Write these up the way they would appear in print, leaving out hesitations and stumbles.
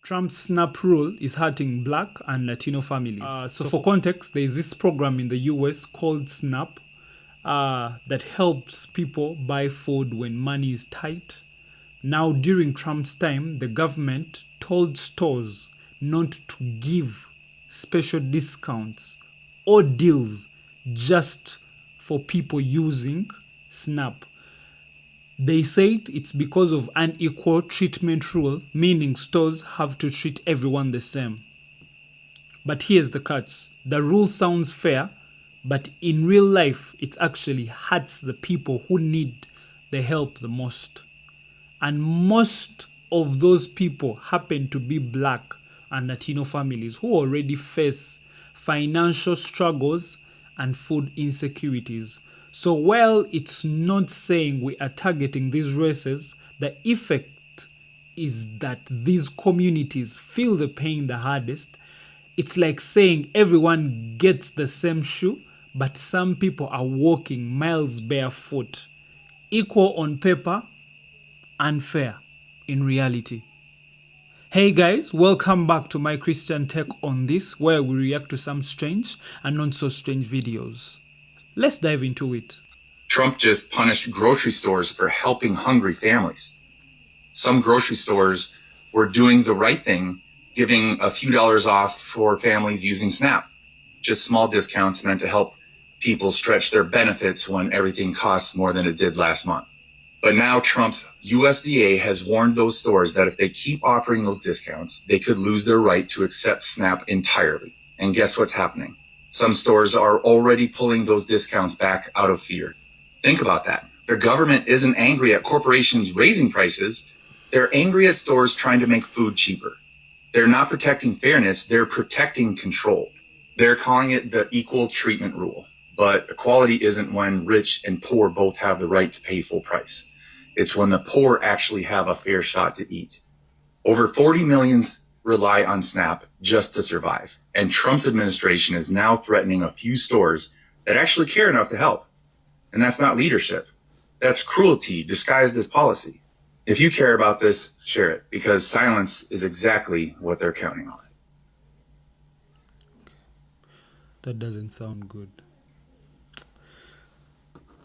Trump's SNAP rule is hurting Black and Latino families. So for context, there is this program in the US called SNAP that helps people buy food when money is tight. Now, during Trump's time, the government told stores not to give special discounts or deals just for people using SNAP. They said it's because of unequal treatment rule, meaning stores have to treat everyone the same. But here's the catch. The rule sounds fair, but in real life, it actually hurts the people who need the help the most. And most of those people happen to be Black and Latino families who already face financial struggles and food insecurities. So while it's not saying we are targeting these races, the effect is that these communities feel the pain the hardest. It's like saying everyone gets the same shoe, but some people are walking miles barefoot. Equal on paper, unfair in reality. Hey guys, welcome back to my Christian Take on This, where we react to some strange and not so strange videos. Let's dive into it. Trump just punished grocery stores for helping hungry families. Some grocery stores were doing the right thing, giving a few dollars off for families using SNAP. Just small discounts meant to help people stretch their benefits when everything costs more than it did last month. But now Trump's USDA has warned those stores that if they keep offering those discounts, they could lose their right to accept SNAP entirely. And guess what's happening? Some stores are already pulling those discounts back out of fear. Think about that. The government isn't angry at corporations raising prices. They're angry at stores trying to make food cheaper. They're not protecting fairness. They're protecting control. They're calling it the equal treatment rule. But equality isn't when rich and poor both have the right to pay full price. It's when the poor actually have a fair shot to eat. Over 40 millions rely on SNAP just to survive. And Trump's administration is now threatening a few stores that actually care enough to help. And that's not leadership. That's cruelty disguised as policy. If you care about this, share it, because silence is exactly what they're counting on. That doesn't sound good.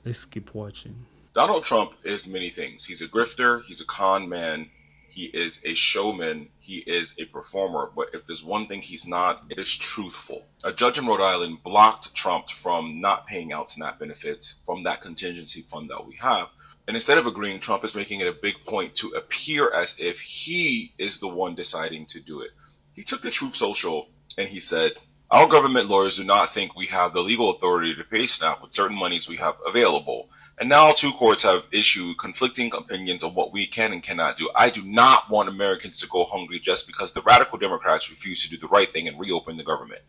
Let's keep watching. Donald Trump is many things. He's a grifter, he's a con man, he is a showman, he is a performer. But if there's one thing he's not, it is truthful. A judge in Rhode Island blocked Trump from not paying out SNAP benefits from that contingency fund that we have. And instead of agreeing, Trump is making it a big point to appear as if he is the one deciding to do it. He took the Truth Social and he said, "Our government lawyers do not think we have the legal authority to pay SNAP with certain monies we have available. And now two courts have issued conflicting opinions on what we can and cannot do. I do not want Americans to go hungry just because the radical Democrats refuse to do the right thing and reopen the government.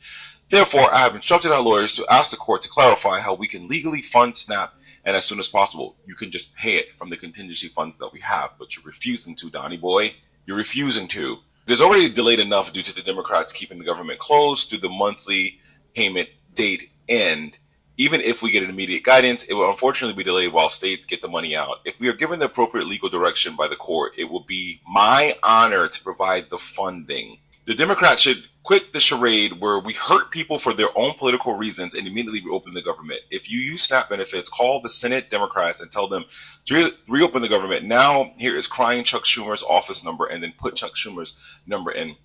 Therefore, I have instructed our lawyers to ask the court to clarify how we can legally fund SNAP, and as soon as possible, you can just pay it from the contingency funds that we have. But you're refusing to, Donnie boy. You're refusing to. There's already delayed enough due to the Democrats keeping the government closed to the monthly payment date end. Even if we get an immediate guidance, it will unfortunately be delayed while states get the money out. If we are given the appropriate legal direction by the court, it will be my honor to provide the funding. The Democrats should quit the charade where we hurt people for their own political reasons and immediately reopen the government. If you use SNAP benefits, call the Senate Democrats and tell them to reopen the government. Now, here is crying Chuck Schumer's office number, and then put Chuck Schumer's number in."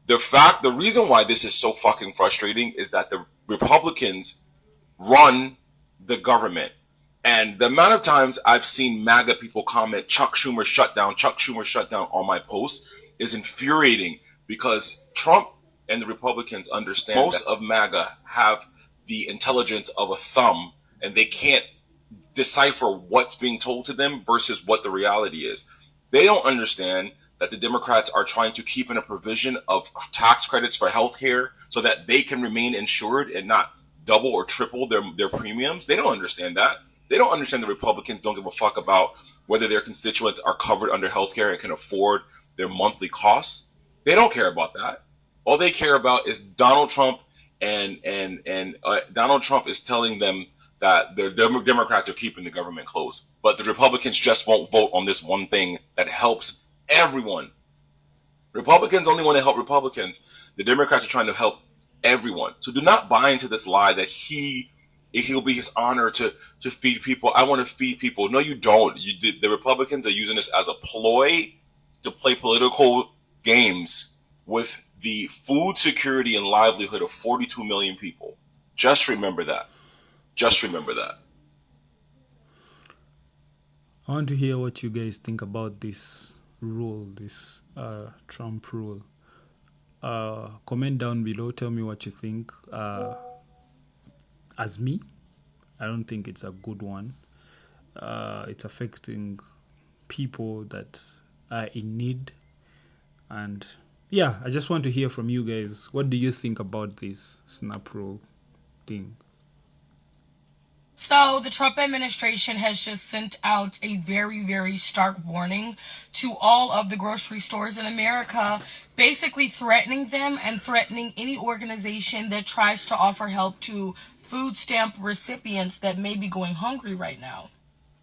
The reason why this is so fucking frustrating is that the Republicans run the government. And the amount of times I've seen MAGA people comment, Chuck Schumer shut down on my posts is infuriating, because Trump and the Republicans understand most of MAGA have the intelligence of a thumb, and they can't decipher what's being told to them versus what the reality is. They don't understand that the Democrats are trying to keep in a provision of tax credits for healthcare so that they can remain insured and not double or triple their premiums. They don't understand that. They don't understand the Republicans don't give a fuck about whether their constituents are covered under healthcare and can afford their monthly costs. They don't care about that. All they care about is Donald Trump, and Donald Trump is telling them that the Democrats are keeping the government closed. But the Republicans just won't vote on this one thing that helps everyone. Republicans only want to help Republicans. The Democrats are trying to help everyone. So do not buy into this lie that he'll be his honor to feed people. I want to feed people. No, you don't. The Republicans are using this as a ploy to play political games with the food security and livelihood of 42 million people. Just remember that. Just remember that. I want to hear what you guys think about this rule, this Trump rule. Comment down below. Tell me what you think. As me, I don't think it's a good one. It's affecting people that are in need. And yeah, I just want to hear from you guys. What do you think about this SNAP rule thing? So the Trump administration has just sent out a very, very stark warning to all of the grocery stores in America, basically threatening them and threatening any organization that tries to offer help to food stamp recipients that may be going hungry right now.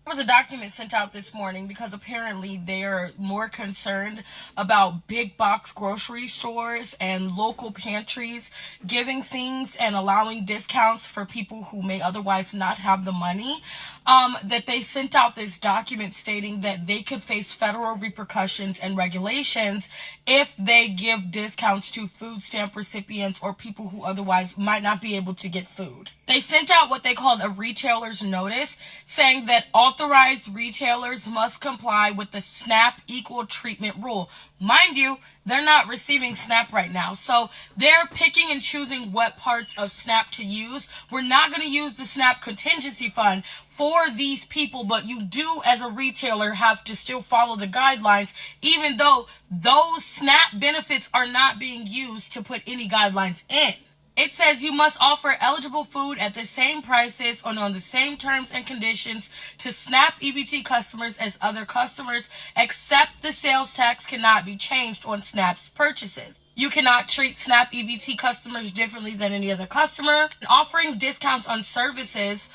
There was a document sent out this morning because apparently they're more concerned about big box grocery stores and local pantries giving things and allowing discounts for people who may otherwise not have the money, that they sent out this document stating that they could face federal repercussions and regulations if they give discounts to food stamp recipients or people who otherwise might not be able to get food. They sent out what they called a retailer's notice saying that authorized retailers must comply with the SNAP equal treatment rule. Mind you, they're not receiving SNAP right now, so they're picking and choosing what parts of SNAP to use. We're not going to use the SNAP contingency fund for these people, but you do, as a retailer, have to still follow the guidelines, even though those SNAP benefits are not being used to put any guidelines in. It says you must offer eligible food at the same prices and on the same terms and conditions to SNAP EBT customers as other customers, except the sales tax cannot be changed on SNAP's purchases. You cannot treat SNAP EBT customers differently than any other customer. Offering discounts on services,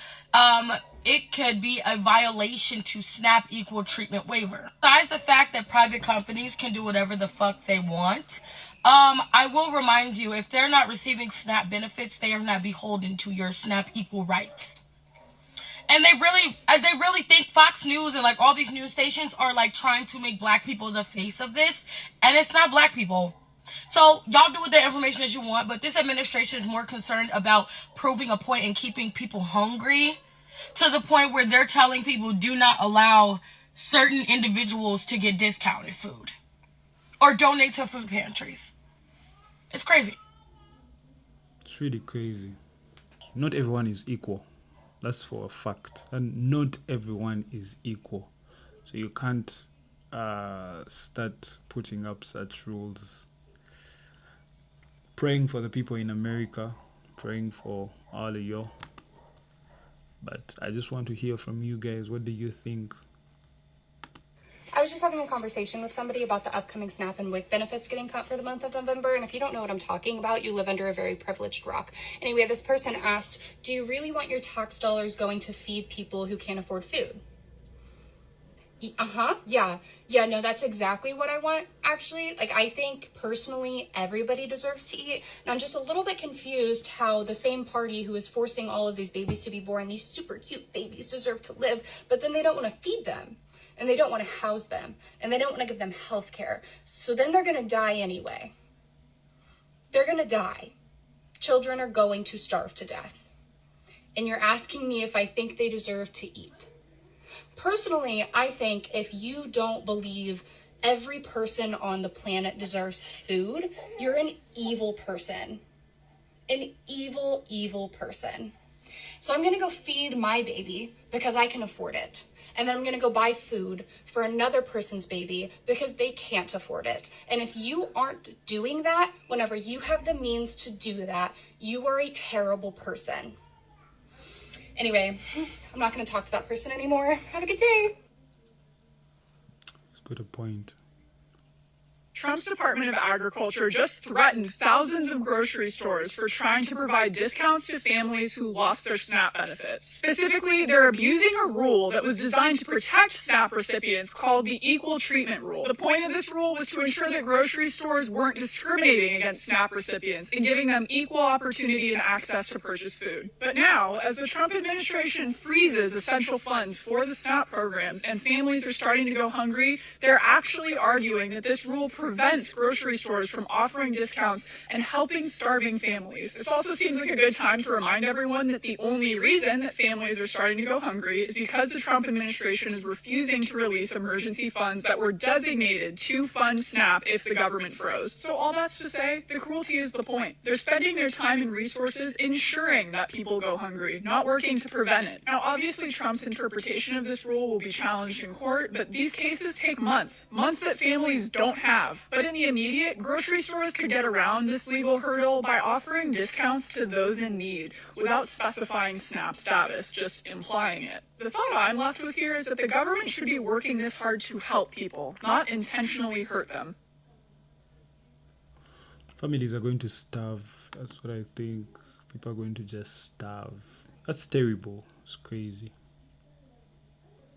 it could be a violation to SNAP equal treatment waiver. Besides the fact that private companies can do whatever the fuck they want, I will remind you, if they're not receiving SNAP benefits, they are not beholden to your SNAP equal rights. And they really think Fox News and like all these news stations are like trying to make black people the face of this, and it's not black people. So y'all do with that information as you want, but this administration is more concerned about proving a point and keeping people hungry to the point where they're telling people do not allow certain individuals to get discounted food or donate to food pantries. It's crazy. It's really crazy. Not everyone is equal. That's for a fact. And not everyone is equal. So you can't start putting up such rules. Praying for the people in America. Praying for all of y'all. But I just want to hear from you guys. What do you think? I was just having a conversation with somebody about the upcoming SNAP and WIC benefits getting cut for the month of November. And if you don't know what I'm talking about, you live under a very privileged rock. Anyway, this person asked, do you really want your tax dollars going to feed people who can't afford food? Yeah, no, that's exactly what I want, actually. Like, I think, personally, everybody deserves to eat. And I'm just a little bit confused how the same party who is forcing all of these babies to be born, these super cute babies deserve to live, but then they don't want to feed them. And they don't want to house them, and they don't want to give them health care. So then they're going to die anyway. They're going to die. Children are going to starve to death. And you're asking me if I think they deserve to eat. Personally, I think if you don't believe every person on the planet deserves food, you're an evil person. An evil, evil person. So I'm going to go feed my baby because I can afford it. And then I'm going to go buy food for another person's baby because they can't afford it. And if you aren't doing that, whenever you have the means to do that, you are a terrible person. Anyway, I'm not going to talk to that person anymore. Have a good day. It's got a point. Trump's Department of Agriculture just threatened thousands of grocery stores for trying to provide discounts to families who lost their SNAP benefits. Specifically, they're abusing a rule that was designed to protect SNAP recipients called the Equal Treatment Rule. The point of this rule was to ensure that grocery stores weren't discriminating against SNAP recipients and giving them equal opportunity and access to purchase food. But now, as the Trump administration freezes essential funds for the SNAP programs and families are starting to go hungry, they're actually arguing that this rule prevents grocery stores from offering discounts and helping starving families. This also seems like a good time to remind everyone that the only reason that families are starting to go hungry is because the Trump administration is refusing to release emergency funds that were designated to fund SNAP if the government froze. So all that's to say, the cruelty is the point. They're spending their time and resources ensuring that people go hungry, not working to prevent it. Now, obviously, Trump's interpretation of this rule will be challenged in court, but these cases take months that families don't have. But in the immediate, grocery stores could get around this legal hurdle by offering discounts to those in need without specifying SNAP status, just implying it. The thought I'm left with here is that the government should be working this hard to help people, not intentionally hurt them. Families are going to starve. That's what I think. People are going to just starve. That's terrible. It's crazy.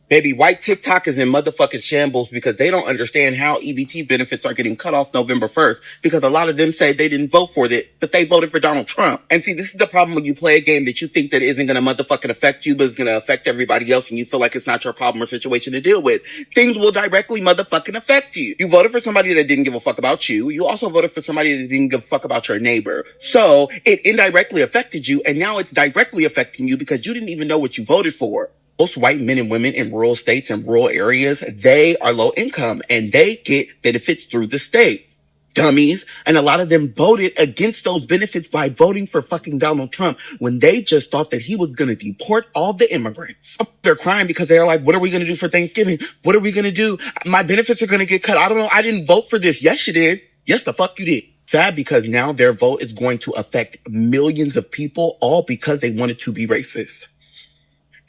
Baby, white TikTok is in motherfucking shambles because they don't understand how EBT benefits are getting cut off November 1st because a lot of them say they didn't vote for it, but they voted for Donald Trump. And see, this is the problem when you play a game that you think that isn't going to motherfucking affect you, but it's going to affect everybody else and you feel like it's not your problem or situation to deal with. Things will directly motherfucking affect you. You voted for somebody that didn't give a fuck about you. You also voted for somebody that didn't give a fuck about your neighbor. So it indirectly affected you, and now it's directly affecting you because you didn't even know what you voted for. Most white men and women in rural states and rural areas, they are low income and they get benefits through the state. Dummies. And a lot of them voted against those benefits by voting for fucking Donald Trump when they just thought that he was going to deport all the immigrants. They're crying because they're like, what are we going to do for Thanksgiving? What are we going to do? My benefits are going to get cut. I don't know. I didn't vote for this. Yes, you did. Yes, the fuck you did. Sad because now their vote is going to affect millions of people all because they wanted to be racist.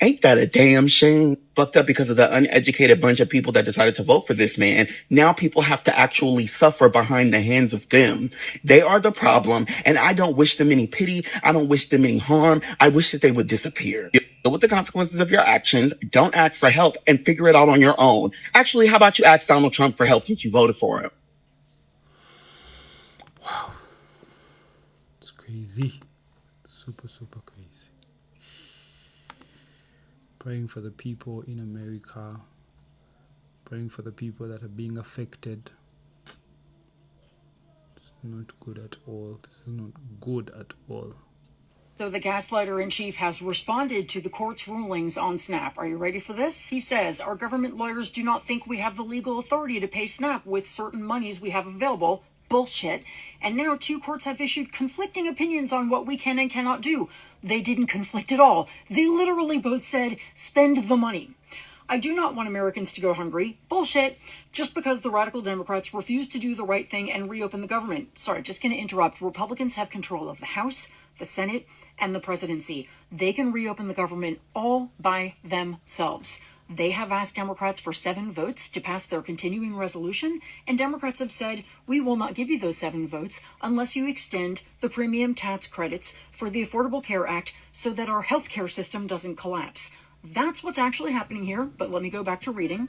Ain't that a damn shame? Fucked up because of the uneducated bunch of people that decided to vote for this man. Now people have to actually suffer behind the hands of them. They are the problem, and I don't wish them any pity. I don't wish them any harm. I wish that they would disappear. Deal with the consequences of your actions. Don't ask for help and figure it out on your own. Actually, how about you ask Donald Trump for help since you voted for him? Wow. It's crazy. Super, super crazy. Praying for the people in America, praying for the people that are being affected. It's not good at all. This is not good at all. So the gaslighter-in-chief has responded to the court's rulings on SNAP. Are you ready for this? He says, our government lawyers do not think we have the legal authority to pay SNAP with certain monies we have available. Bullshit. And now 2 courts have issued conflicting opinions on what we can and cannot do. They didn't conflict at all. They literally both said, spend the money. I do not want Americans to go hungry. Bullshit. Just because the radical Democrats refuse to do the right thing and reopen the government. Sorry, just going to interrupt. Republicans have control of the House, the Senate, and the presidency. They can reopen the government all by themselves. They have asked Democrats for 7 votes to pass their continuing resolution, and Democrats have said, we will not give you those 7 votes unless you extend the premium tax credits for the Affordable Care Act so that our healthcare system doesn't collapse. That's what's actually happening here, but let me go back to reading.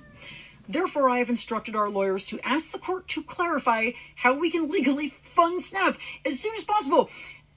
Therefore, I have instructed our lawyers to ask the court to clarify how we can legally fund SNAP as soon as possible.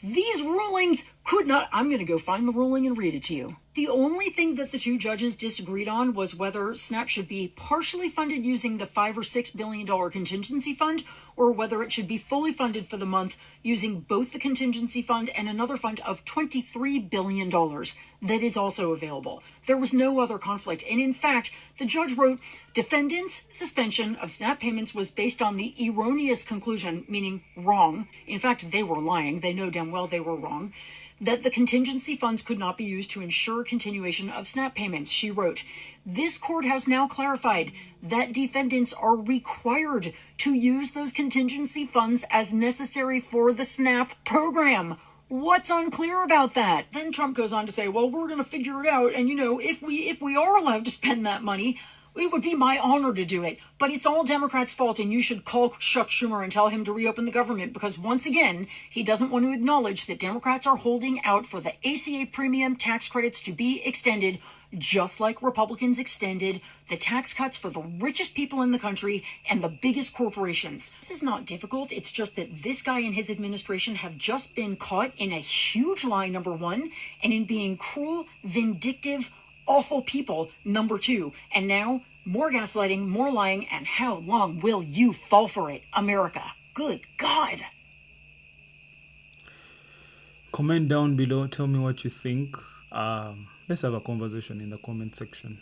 These rulings could not... I'm going to go find the ruling and read it to you. The only thing that the 2 judges disagreed on was whether SNAP should be partially funded using the $5 or $6 billion contingency fund, or whether it should be fully funded for the month using both the contingency fund and another fund of $23 billion that is also available. There was no other conflict. And in fact, the judge wrote, defendants' suspension of SNAP payments was based on the erroneous conclusion, meaning wrong. In fact, they were lying. They know damn well they were wrong. That the contingency funds could not be used to ensure continuation of SNAP payments. She wrote, this court has now clarified that defendants are required to use those contingency funds as necessary for the SNAP program. What's unclear about that? Then Trump goes on to say, well, we're going to figure it out. And, you know, if we are allowed to spend that money, It would be my honor to do it, but it's all Democrats' fault, and you should call Chuck Schumer and tell him to reopen the government, because once again, he doesn't want to acknowledge that Democrats are holding out for the ACA premium tax credits to be extended, just like Republicans extended the tax cuts for the richest people in the country and the biggest corporations. This is not difficult. It's just that this guy and his administration have just been caught in a huge lie, number one, and in being cruel, vindictive, awful people, number two. And now, more gaslighting, more lying, and how long will you fall for it, America? Good God. Comment down below. Tell me what you think. Let's have a conversation in the comment section.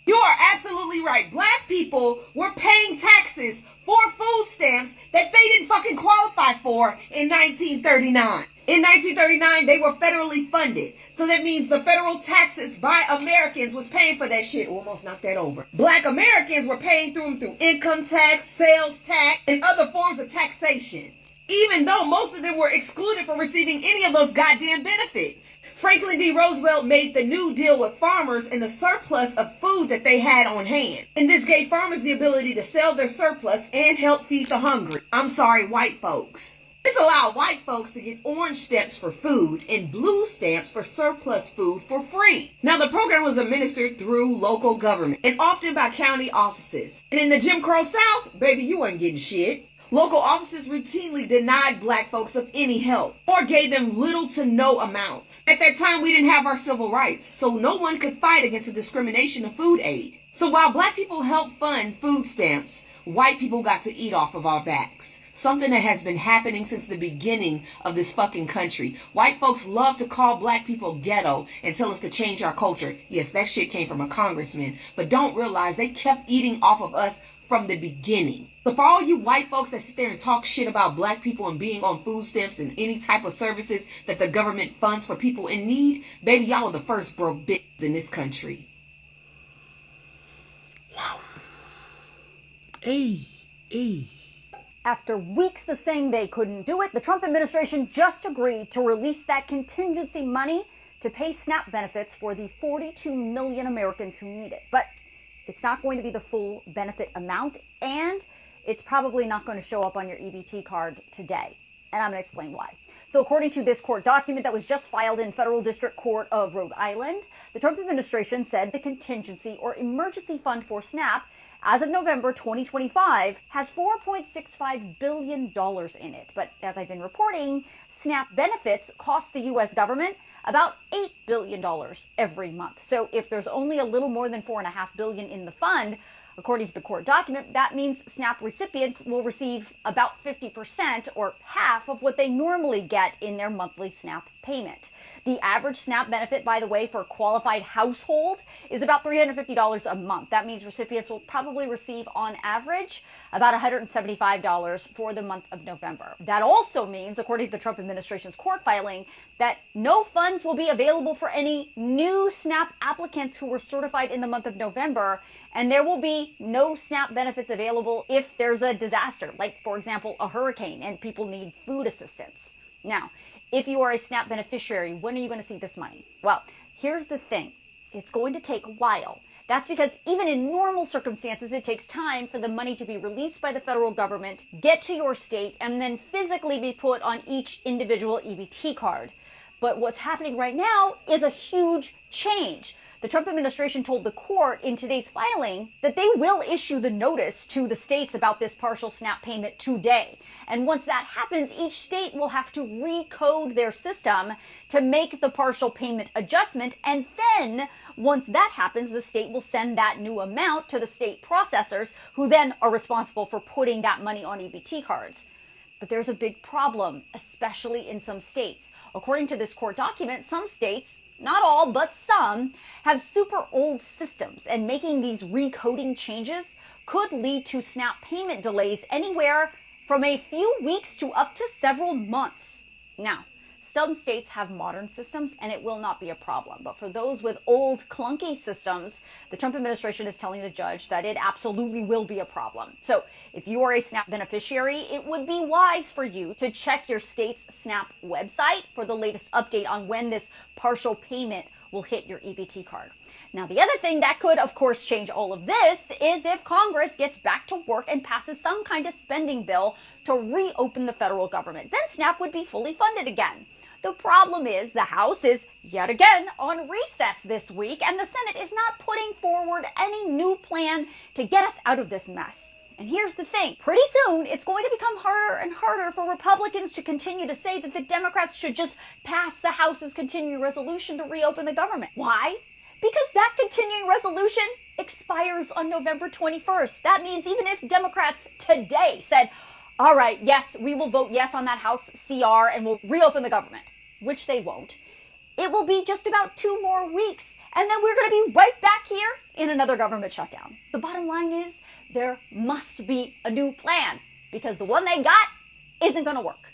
You are absolutely right. Black people were paying taxes for food stamps that they didn't fucking qualify for in 1939. In 1939, they were federally funded. So that means the federal taxes by Americans was paying for that shit. Almost knocked that over. Black Americans were paying through income tax, sales tax, and other forms of taxation, even though most of them were excluded from receiving any of those goddamn benefits. Franklin D. Roosevelt made the New Deal with farmers and the surplus of food that they had on hand. And this gave farmers the ability to sell their surplus and help feed the hungry. I'm sorry, white folks. This allowed white folks to get orange stamps for food and blue stamps for surplus food for free. Now, the program was administered through local government and often by county offices. And in the Jim Crow South, baby, you wasn't getting shit. Local offices routinely denied black folks of any help or gave them little to no amount. At that time, we didn't have our civil rights, so no one could fight against the discrimination of food aid. So while black people helped fund food stamps, white people got to eat off of our backs. Something that has been happening since the beginning of this fucking country. White folks love to call black people ghetto and tell us to change our culture. Yes, that shit came from a congressman, but don't realize they kept eating off of us from the beginning. But for all you white folks that sit there and talk shit about black people and being on food stamps and any type of services that the government funds for people in need, baby, y'all are the first broke bitches in this country. Wow. Hey. After weeks of saying they couldn't do it, the Trump administration just agreed to release that contingency money to pay SNAP benefits for the 42 million Americans who need it. But it's not going to be the full benefit amount, and it's probably not going to show up on your EBT card today. And I'm going to explain why. So according to this court document that was just filed in Federal District Court of Rhode Island, the Trump administration said the contingency or emergency fund for SNAP as of November 2025 has $4.65 billion in it. But as I've been reporting, SNAP benefits cost the U.S. government about $8 billion every month. So if there's only a little more than $4.5 billion in the fund, according to the court document, that means SNAP recipients will receive about 50% or half of what they normally get in their monthly SNAP payment. The average SNAP benefit, by the way, for a qualified household is about $350 a month. That means recipients will probably receive, on average, about $175 for the month of November. That also means, according to the Trump administration's court filing, that no funds will be available for any new SNAP applicants who were certified in the month of November, and there will be no SNAP benefits available if there's a disaster, like, for example, a hurricane, and people need food assistance. Now, if you are a SNAP beneficiary, when are you going to see this money? Well, here's the thing. It's going to take a while. That's because even in normal circumstances, it takes time for the money to be released by the federal government, get to your state, and then physically be put on each individual EBT card. But what's happening right now is a huge change. The Trump administration told the court in today's filing that they will issue the notice to the states about this partial SNAP payment today. And once that happens, each state will have to recode their system to make the partial payment adjustment. And then once that happens, the state will send that new amount to the state processors, who then are responsible for putting that money on EBT cards. But there's a big problem, especially in some states. According to this court document, some states, not all, but some, have super old systems, and making these recoding changes could lead to SNAP payment delays anywhere from a few weeks to up to several months. Now, some states have modern systems, and it will not be a problem. But for those with old, clunky systems, the Trump administration is telling the judge that it absolutely will be a problem. So if you are a SNAP beneficiary, it would be wise for you to check your state's SNAP website for the latest update on when this partial payment will hit your EBT card. Now, the other thing that could, of course, change all of this is if Congress gets back to work and passes some kind of spending bill to reopen the federal government. Then SNAP would be fully funded again. The problem is the House is yet again on recess this week, and the Senate is not putting forward any new plan to get us out of this mess. And here's the thing, pretty soon it's going to become harder and harder for Republicans to continue to say that the Democrats should just pass the House's continuing resolution to reopen the government. Why? Because that continuing resolution expires on November 21st. That means even if Democrats today said, all right, yes, we will vote yes on that House CR and we'll reopen the government, which they won't, it will be just about 2 more weeks. And then we're going to be right back here in another government shutdown. The bottom line is there must be a new plan because the one they got isn't going to work.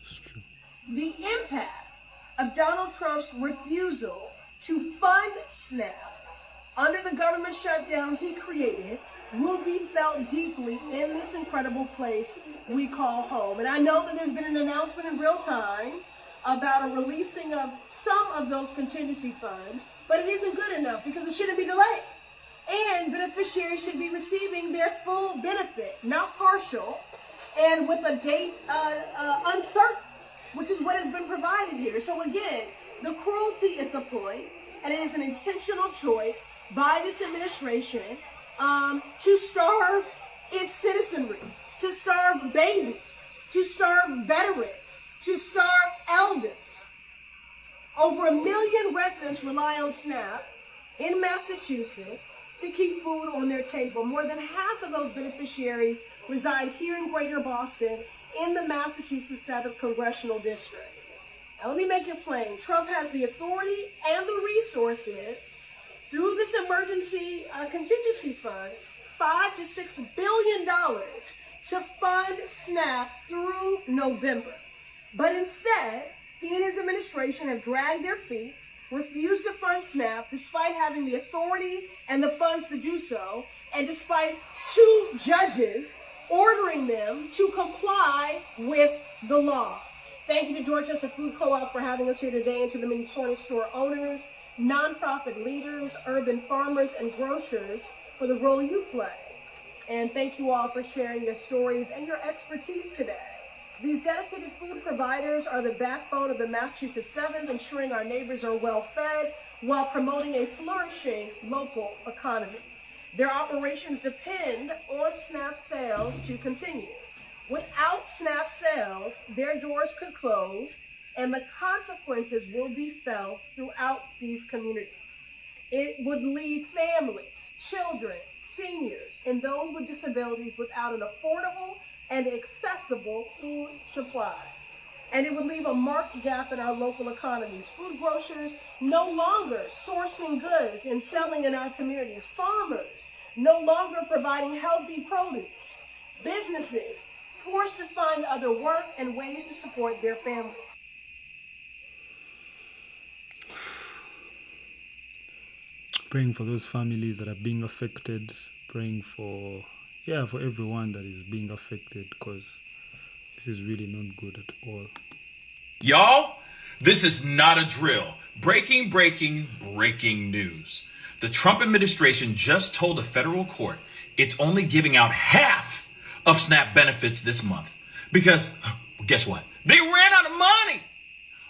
It's true. The impact of Donald Trump's refusal to fund SNAP under the government shutdown he created will be felt deeply in this incredible place we call home. And I know that there's been an announcement in real time about a releasing of some of those contingency funds, but it isn't good enough because it shouldn't be delayed. And beneficiaries should be receiving their full benefit, not partial, and with a date uncertain, which is what has been provided here. So again, the cruelty is the point, and it is an intentional choice by this administration to starve its citizenry, to starve babies, to starve veterans, to starve elders. Over 1 million residents rely on SNAP in Massachusetts to keep food on their table. More than half of those beneficiaries reside here in Greater Boston in the Massachusetts 7th Congressional District. Now let me make it plain. Trump has the authority and the resources through this emergency contingency funds, $5 to $6 billion to fund SNAP through November. But instead, he and his administration have dragged their feet, refused to fund SNAP despite having the authority and the funds to do so, and despite 2 judges ordering them to comply with the law. Thank you to Dorchester Food Co-op for having us here today, and to the many corner store owners, nonprofit leaders, urban farmers, and grocers for the role you play. And thank you all for sharing your stories and your expertise today. These dedicated food providers are the backbone of the Massachusetts 7th, ensuring our neighbors are well fed while promoting a flourishing local economy. Their operations depend on SNAP sales to continue. Without SNAP sales, their doors could close, and the consequences will be felt throughout these communities. It would leave families, children, seniors, and those with disabilities without an affordable and accessible food supply. And it would leave a marked gap in our local economies. Food grocers no longer sourcing goods and selling in our communities. Farmers no longer providing healthy produce. Businesses forced to find other work and ways to support their families. Praying for those families that are being affected, praying for everyone that is being affected, because this is really not good at all. Y'all, this is not a drill. Breaking news. The Trump administration just told a federal court it's only giving out half of SNAP benefits this month. Because, guess what? They ran out of money.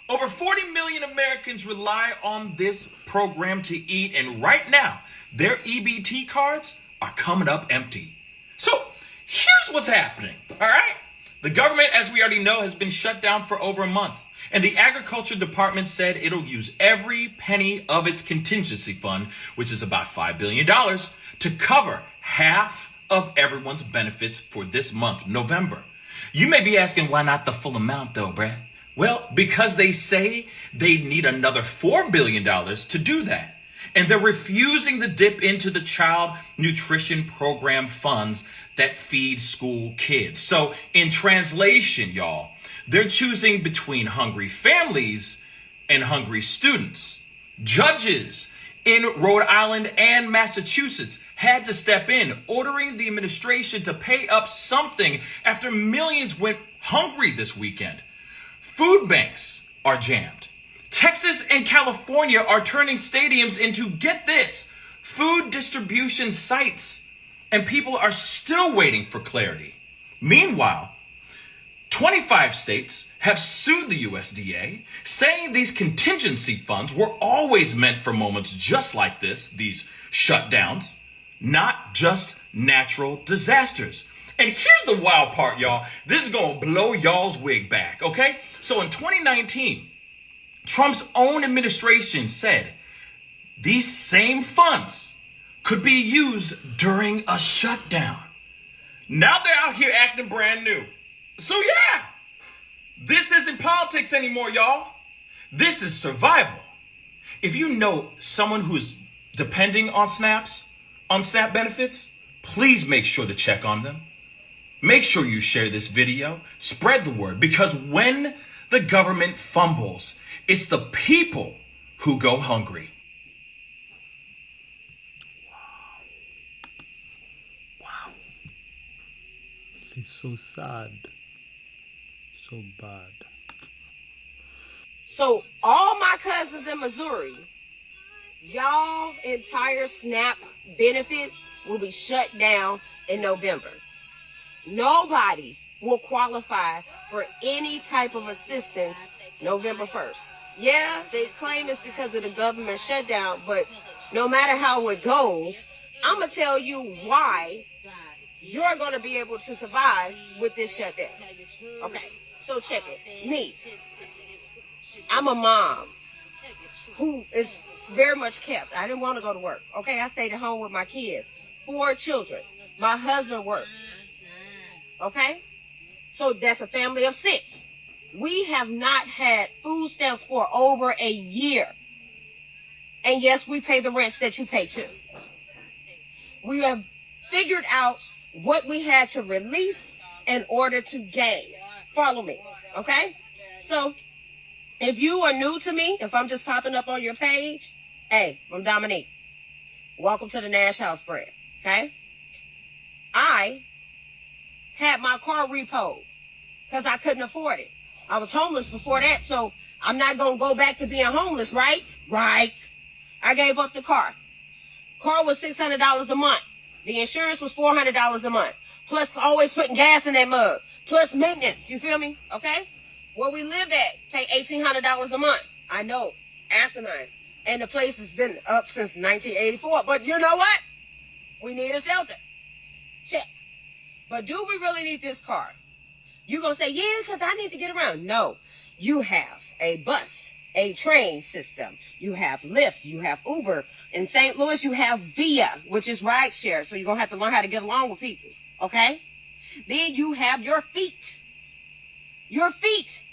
Over 40 million Americans rely on this program to eat, and right now, their EBT cards are coming up empty. So, here's what's happening, all right? The government, as we already know, has been shut down for over a month, and the Agriculture Department said it'll use every penny of its contingency fund, which is about $5 billion, to cover half of everyone's benefits for this month, November. You may be asking, why not the full amount though, Brad? Well, because they say they need another $4 billion to do that. And they're refusing to dip into the child nutrition program funds that feed school kids. So in translation, y'all, they're choosing between hungry families and hungry students. Judges in Rhode Island and Massachusetts had to step in, ordering the administration to pay up something after millions went hungry this weekend. Food banks are jammed. Texas and California are turning stadiums into, get this, food distribution sites. And people are still waiting for clarity. Meanwhile, 25 states have sued the USDA, saying these contingency funds were always meant for moments just like this, these shutdowns, not just natural disasters. And here's the wild part, y'all. This is going to blow y'all's wig back, okay? So in 2019, Trump's own administration said these same funds could be used during a shutdown. Now they're out here acting brand new. So yeah, this isn't politics anymore, y'all. This is survival. If you know someone who's depending on SNAP benefits, please make sure to check on them. Make sure you share this video, spread the word, because when the government fumbles, it's the people who go hungry. Wow. This is so sad. So bad. So all my cousins in Missouri, y'all entire SNAP benefits will be shut down in November. Nobody will qualify for any type of assistance November 1st. Yeah, they claim it's because of the government shutdown, but no matter how it goes, I'm going to tell you why you're going to be able to survive with this shutdown. Okay, so check it. Me, I'm a mom who is very much kept. I didn't want to go to work. Okay, I stayed at home with my kids. 4 children. My husband worked. Okay? So that's a family of 6. We have not had food stamps for over a year. And yes, we pay the rents that you pay too. We have figured out what we had to release in order to gain. Follow me. Okay? So if you are new to me, if I'm just popping up on your page, hey, I'm Dominique. Welcome to the Nash House brand. Okay? I had my car repoed because I couldn't afford it. I was homeless before that, so I'm not going to go back to being homeless, right? Right. I gave up the car. Car was $600 a month. The insurance was $400 a month. Plus always putting gas in that mug. Plus maintenance, you feel me? Okay? Where we live at, pay $1,800 a month. I know, asinine. And the place has been up since 1984. But you know what? We need a shelter. Check. But do we really need this car? You're going to say, yeah, because I need to get around. No. You have a bus, a train system. You have Lyft. You have Uber. In St. Louis, you have Via, which is rideshare. So you're going to have to learn how to get along with people. Okay? Then you have your feet. Your feet.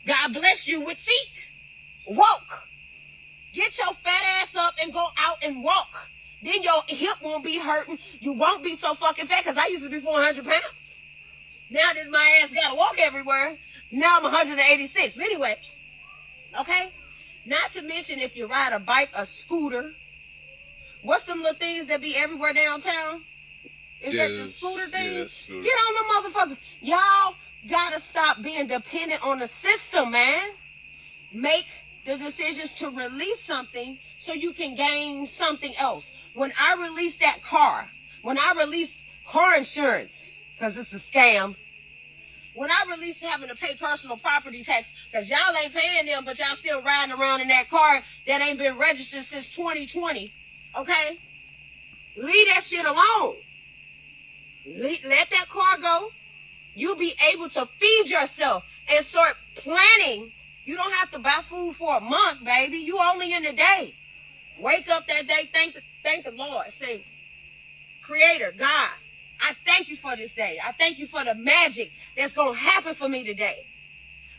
God bless you with feet. Walk. Get your fat ass up and go out and walk. Then your hip won't be hurting. You won't be so fucking fat, because I used to be 400 pounds. Now that my ass got to walk everywhere, now I'm 186. But anyway, okay? Not to mention if you ride a bike, a scooter. What's them little things that be everywhere downtown? Is that the scooter thing? Yeah, scooter. Get on them motherfuckers. Y'all got to stop being dependent on the system, man. Make the decisions to release something so you can gain something else. When I release that car, when I release car insurance, because it's a scam, when I release having to pay personal property tax, because y'all ain't paying them, but y'all still riding around in that car that ain't been registered since 2020, okay? Leave that shit alone. Let that car go. You'll be able to feed yourself and start planning. You don't have to buy food for a month, baby. You only in the day. Wake up that day, thank the Lord. Say, Creator, God, I thank you for this day. I thank you for the magic that's going to happen for me today.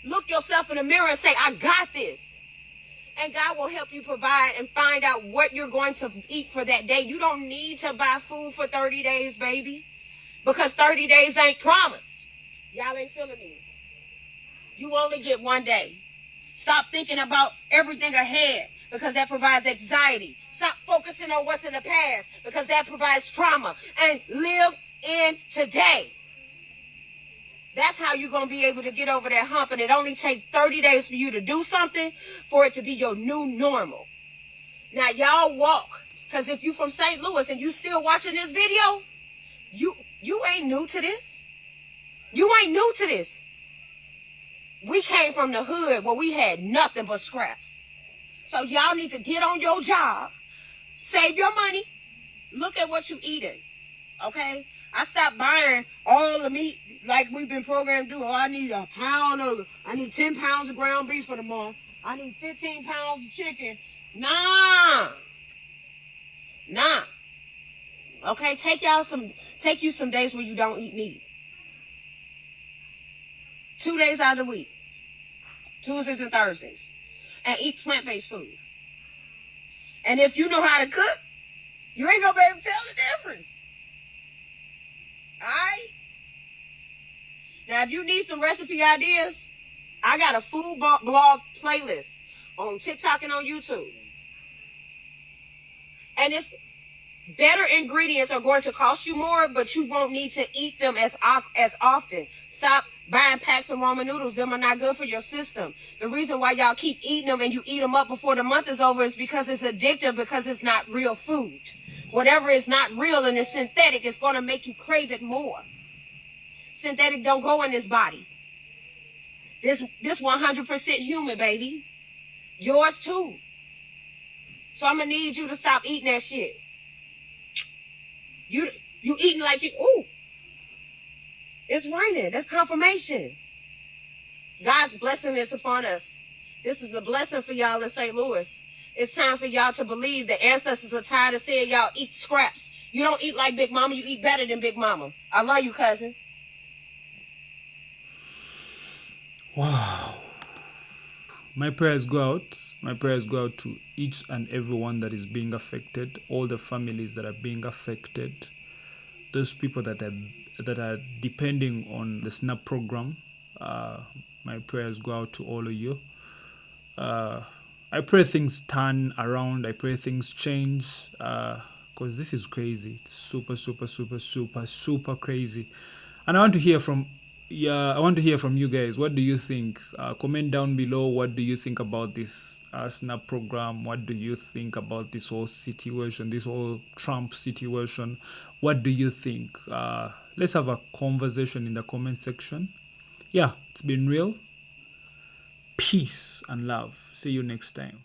Look yourself in the mirror and say, I got this. And God will help you provide and find out what you're going to eat for that day. You don't need to buy food for 30 days, baby, because 30 days ain't promised. Y'all ain't feeling me. You only get one day. Stop thinking about everything ahead, because that provides anxiety. Stop focusing on what's in the past, because that provides trauma. And live in today. That's how you're going to be able to get over that hump. And it only takes 30 days for you to do something for it to be your new normal. Now, y'all walk. Because if you from St. Louis and you still watching this video, you ain't new to this. You ain't new to this. We came from the hood where we had nothing but scraps. So y'all need to get on your job. Save your money. Look at what you eating. Okay? I stopped buying all the meat like we've been programmed to do. Oh, I need I need 10 pounds of ground beef for tomorrow. I need 15 pounds of chicken. Nah. Okay, take you some days where you don't eat meat. 2 days out of the week. Tuesdays and Thursdays. And eat plant-based food. And if you know how to cook, you ain't gonna be able to tell the difference. Alright? Now, if you need some recipe ideas, I got a food blog playlist on TikTok and on YouTube. And it's better ingredients are going to cost you more, but you won't need to eat them as often. Stop buying packs of ramen noodles. Them are not good for your system. The reason why y'all keep eating them and you eat them up before the month is over is because it's addictive, because it's not real food. Whatever is not real and is synthetic is going to make you crave it more. Synthetic don't go in this body. This 100% human, baby. Yours too. So I'm going to need you to stop eating that shit. You eating like you, ooh, it's raining. That's confirmation. God's blessing is upon us. This is a blessing for y'all in St. Louis. It's time for y'all to believe the ancestors are tired of saying y'all eat scraps. You don't eat like Big Mama. You eat better than Big Mama. I love you, cousin. Wow. My prayers go out. My prayers go out to each and everyone that is being affected, all the families that are being affected, those people that are depending on the SNAP program. My prayers go out to all of you. I pray things turn around. I pray things change. Because this is crazy. It's super, super, super, super, super crazy. And I want to hear from you guys. What do you think? Comment down below. What do you think about this SNAP program? What do you think about this whole situation, this whole Trump situation? What do you think? Let's have a conversation in the comment section. Yeah, it's been real. Peace and love. See you next time.